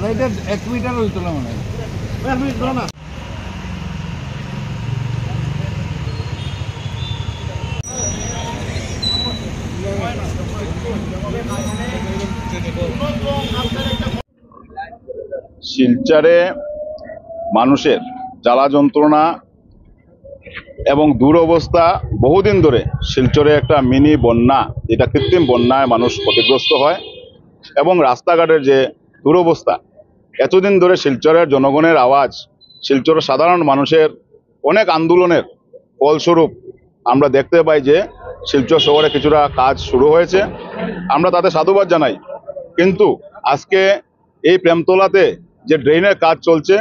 দাদা এটা 1 মিটার হইতো না মনে হয়। 1 মিনিট ধরো না। শিলচরে মানুষের জ্বালা যন্ত্রণা এবং দুরবস্থা বহুদিন ধরে শিলচরে একটা মিনি বন্যা, যেটা কৃত্রিম বন্যায় মানুষ ক্ষতিগ্রস্ত হয়, এবং রাস্তাঘাটের যে দুরবস্থা, এতদিন ধরে শিলচরের জনগণের আওয়াজ, শিলচরের সাধারণ মানুষের অনেক আন্দোলনের ফলস্বরূপ আমরা দেখতে পাই যে শিলচর শহরে কিছুটা কাজ শুরু হয়েছে। আমরা তাতে সাধুবাদ জানাই। কিন্তু আজকে এই প্রেমতলাতে যে ড্রেনের কাজ চলছে,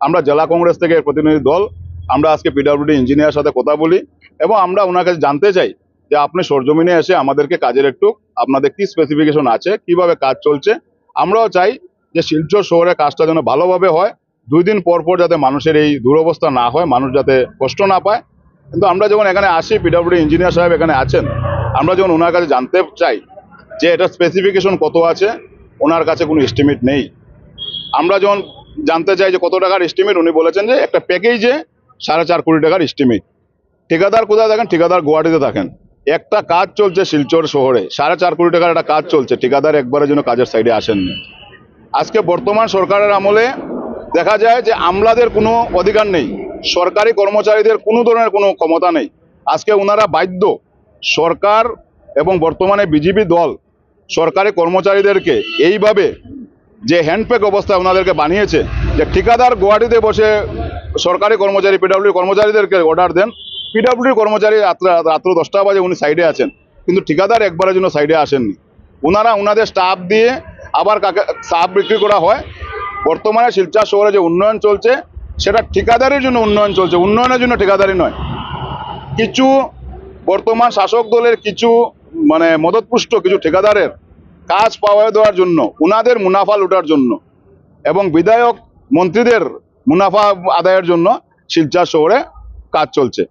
আমরা জেলা কংগ্রেস থেকে প্রতিনিধি দল আমরা আজকে পিডব্লিউডি ইঞ্জিনিয়ার সাথে কথা বলি এবং আমরা ওনার কাছে জানতে চাই যে আপনি সরজমিনে এসে আমাদেরকে কাজের একটু আপনাদের কি স্পেসিফিকেশন আছে, কিভাবে কাজ চলছে। আমরাও চাই যে শিলচর শহরে কাজটা যেন ভালোভাবে হয়, 2 দিন পর পর যাতে মানুষের এই দুরবস্থা না হয়, মানুষ যাতে কষ্ট না পায়। কিন্তু আমরা যখন এখানে আসি, পিডব্লিউডি ইঞ্জিনিয়ার সাহেব এখানে আছেন, আমরা যখন ওনার কাছে জানতে চাই যে এটা স্পেসিফিকেশন কত আছে, ওনার কাছে কোনো এস্টিমেট নেই। আমরা যখন জানতে চাই যে কত টাকার এস্টিমেট, উনি বলেছেন যে একটা প্যাকেজে 4.5 কোটি টাকার এস্টিমেট। ঠিকাদার কোথায় থাকেন? ঠিকাদার গুয়াহাটিতে থাকেন। একটা কাজ চলছে শিলচর শহরে, 4.5 কোটি টাকার একটা কাজ চলছে, ঠিকাদার একবারের জন্য কাজের সাইডে আসেননি। আজকে বর্তমান সরকারের আমলে দেখা যায় যে আমলাদের কোনো অধিকার নেই, সরকারি কর্মচারীদের কোনো ধরনের কোনো ক্ষমতা নেই। আজকে ওনারা বাধ্য, সরকার এবং বর্তমানে বিজেপি দল সরকারি কর্মচারীদেরকে এইভাবে যে হ্যান্ডপ্যাক অবস্থায় ওনাদেরকে বানিয়েছে যে ঠিকাদার গুয়াহাটিতে বসে সরকারি কর্মচারী পিডব্লিউডি কর্মচারীদেরকে অর্ডার দেন, পিডব্লিউডি কর্মচারী রাত্র 10টা বাজে উনি সাইডে আছেন, কিন্তু ঠিকাদার একবারের জন্য সাইডে আসেননি। ওনারা ওনাদের স্টাফ দিয়ে আবার কাকে সাপ বিক্রি করা হয়। বর্তমানে শিলচর শহরে যে উন্নয়ন চলছে, সেটা ঠিকাদারের জন্য উন্নয়ন চলছে, উন্নয়নের জন্য ঠিকাদারি নয়। কিছু বর্তমান শাসক দলের কিছু মদতপুষ্ট কিছু ঠিকাদারের কাজ পাওয়া দেওয়ার জন্য, ওনাদের মুনাফা লুটার জন্য এবং বিধায়ক মন্ত্রীদের মুনাফা আদায়ের জন্য শিলচর শহরে কাজ চলছে।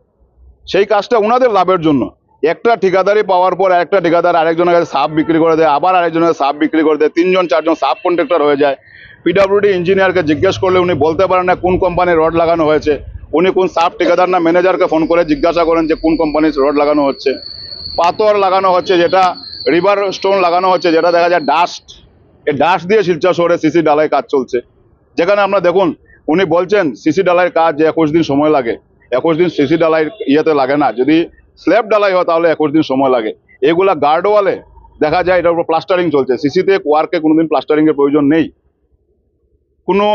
সেই কাজটা ওনাদের লাভের জন্য। একটা ঠিকাদারি পাওয়ার পর আরেকটা ঠিকাদার আরেকজনের কাছে সাপ বিক্রি করে দেয়, আবার আরেকজনের সাপ বিক্রি করে দেয়, 3জন 4জন সাব কন্ট্রাক্টর হয়ে যায়। পিডব্লিউডি ইঞ্জিনিয়ারকে জিজ্ঞেস করলে উনি বলতে পারেন না কোন কোম্পানির রড লাগানো হয়েছে। উনি কোন সাব ঠিকাদার না ম্যানেজারকে ফোন করে জিজ্ঞাসা করেন যে কোন কোম্পানির রড লাগানো হচ্ছে। পাথর লাগানো হচ্ছে, যেটা রিভার স্টোন লাগানো হচ্ছে, যেটা দেখা যায় ডাস্ট, এই ডাস্ট দিয়ে শিলচর শহরে সিসি ডালাই কাজ চলছে। যেখানে আমরা দেখুন উনি বলছেন সিসি ডালাইয়ের কাজ যে 21 দিন সময় লাগে, 21 দিন সিসি ডালাইয়ের ইয়েতে লাগে না, যদি স্ল্যাব ডালাই হয় তাহলে 21 দিন সময় লাগে। এগুলা গার্ডওয়ালে দেখা যায় এটার উপর প্লাস্টারিং চলছে, সিসিতে ওয়ার্কে কোনোদিন প্লাস্টারিংয়ের প্রয়োজন নেই। কোনো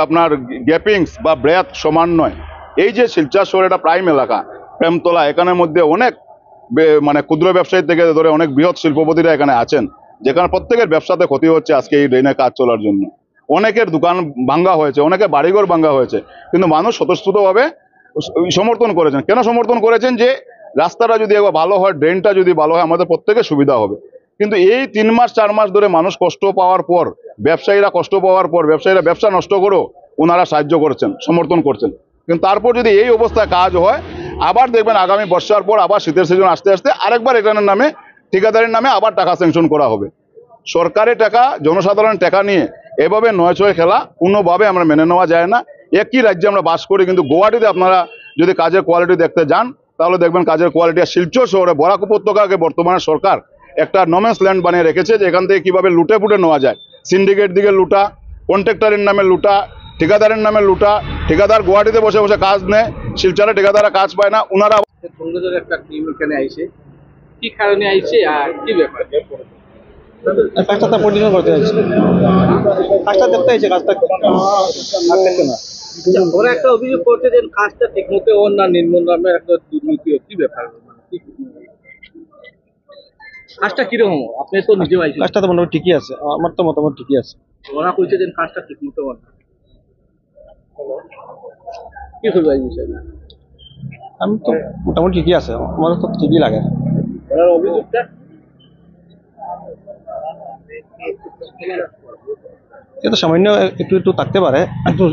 আপনার গ্যাপিংস বা ব্রেথ সমান নয়। এই যে শিলচর শহর একটা প্রাইম এলাকা, প্রেমতলা, এখানের মধ্যে অনেক ক্ষুদ্র ব্যবসায়ী থেকে ধরে অনেক বৃহৎ শিল্পপতিরা এখানে আছেন, যেখানে প্রত্যেকের ব্যবসাতে ক্ষতি হচ্ছে আজকে এই ড্রেনের কাজ চলার জন্য। অনেকের দোকান ভাঙ্গা হয়েছে, অনেকের বাড়িঘর ভাঙ্গা হয়েছে, কিন্তু মানুষ স্বতঃস্ফূর্তভাবে সমর্থন করেছেন। কেন সমর্থন করেছেন? যে রাস্তাটা যদি একবার ভালো হয়, ড্রেনটা যদি ভালো হয়, আমাদের প্রত্যেকের সুবিধা হবে। কিন্তু এই 3 মাস 4 মাস ধরে মানুষ কষ্ট পাওয়ার পর, ব্যবসায়ীরা কষ্ট পাওয়ার পর, ব্যবসায়ীরা ব্যবসা নষ্ট করেও ওনারা সাহায্য করছেন, সমর্থন করছেন। কিন্তু তারপর যদি এই অবস্থায় কাজ হয়, আবার দেখবেন আগামী বর্ষার পর আবার শীতের সিজন আসতে আসতে আরেকবার এখানের নামে ঠিকাদারের নামে আবার টাকা স্যাংশন করা হবে। সরকারের টাকা, জনসাধারণের টাকা নিয়ে এভাবে নয় ছয় খেলা কোনোভাবে আমরা মেনে নেওয়া যায় না। একই রাজ্যে আমরা বাস করি, কিন্তু গুয়াহাটিতে আপনারা যদি কাজের কোয়ালিটি দেখতে যান তাহলে দেখবেন কাজের কোয়ালিটি। আর শিলচর শহরে বরাক উপত্যকাকে বর্তমানে সরকার একটা নমেন্স ল্যান্ড বানিয়ে রেখেছে, যে এখান থেকে কীভাবে লুটে পুটে নেওয়া যায়। সিন্ডিকেট দিকে লুটা, কন্ট্রাক্টরের নামে লুটা, ঠিকাদারের নামে লুটা। ঠিকাদার গুয়াহাটিতে বসে বসে কাজ নেয়, শিলচরে ঠিকাদাররা কাজ পায় না। ওনারা একটা টিম এখানে আইছে, কি কারণে আইছে আর কি ব্যাপার? কাজটা পরিচালনা করতে চাইছি, কাজটা দেখতে চাইছে, কাজটা না। ওরা একটা অভিযোগ করছে যে কাজটা ঠিক মতো ওর না নির্মূল নামে একটা দুর্নীতি, কি ব্যাপার? কাজটা কিরকম? আপনি তো নিজে আইছেন। কাজটা তো মোটামুটি ঠিকই আছে, আমার তো মতামত ঠিকই আছে। ওরা কইছে যে কাজটা ঠিক মতো ওর না, কি করবো এই বিষয়ে? আমি তো মোটামুটি ঠিকই আছে, আমার তো ঠিকই লাগে। ওনার অভিযোগটা এটা সামান্য একটু একটু থাকতে পারে, একটু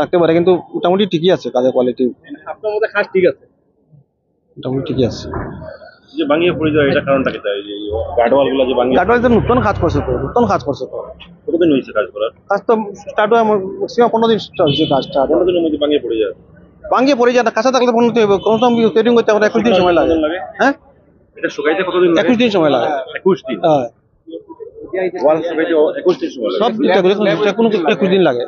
থাকতে পারে, কিন্তু মোটামুটি ঠিকই আছে, কাজের কোয়ালিটি আপনার মধ্যে কাজ ঠিক আছে, মোটামুটি ঠিকই আছে। যে ভাঙিয়ে পড়ে যায় এটা কারণটা কি তাই যে গার্ডওয়াল গুলো যে ভাঙিয়ে গাটওয়াল তো নতুন কাজ করছে তো নতুন কাজ করছে তো কতদিন হয়েছে কাজ করার কাজ তো স্টার্ট হয় ম্যাক্সিমাম 15 দিন চলছে কাজটা কতদিনের মধ্যে ভাঙিয়ে পড়ে যায় ভাঙিয়ে পড়ে যায় না কাঁচা থাকলে পণ্য হবে কম সম ট্রেডিং করতে আমরা 21 দিন সময় লাগে হ্যাঁ এটা শুকাইতে কতদিন লাগে 21 দিন সময় লাগে 21 দিন হ্যাঁ ওয়াল শুকাইতে 21 দিন সময় লাগে সব দিকটা করে কোনো 21 দিন লাগে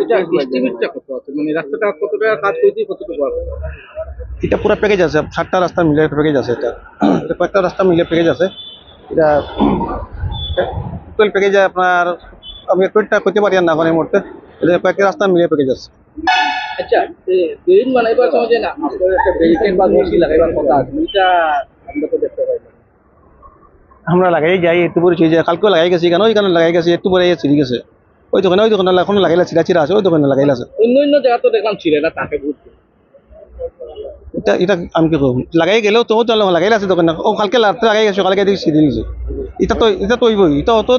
এটা এস্টিমেটটা কত আছে মানে রাস্তাটা কতটা কাজ করেছি কতটুকু আছে এটা পুরো প্যাকেজ আছে 7টা রাস্তা মিলে প্যাকেজ আছে এটা এটা কয়েকটা রাস্তা মিলে প্যাকেজ আছে এটা টোটাল প্যাকেজ আপনার আমি একটা করতে পারি না মানে মুহূর্তে এটা কয়েকটা রাস্তা মিলে প্যাকেজ আছে আচ্ছা ট্রেন বানাইবার সময় যে না আপনার একটা ব্যারিকেড বা রশি লাগাইবার কথা আছে এটা আমরা তো দেখতে পাই না আমরা লাগাই যাই একটু পরে ছিঁড়ে যায় কালকেও লাগাই গেছি কেন ওইখানে লাগাই গেছি একটু পরে ছিঁড়ে গেছে ওই দোকানে এখন লাগাইলা চিরা আছে ওই দোকানে লাগাইলা আছে অন্য অন্য জায়গা তো দেখলাম ছিল না তাকে ঘুরতে এটা এটা আমি কি করবো লাগাই গেলেও তো লাগাইলা আছে দোকানে ও কালকে রাত্রে লাগাই গেছে কালকে দেখি ছিঁড়ে গেছে এটা তো ওইবই এটা অত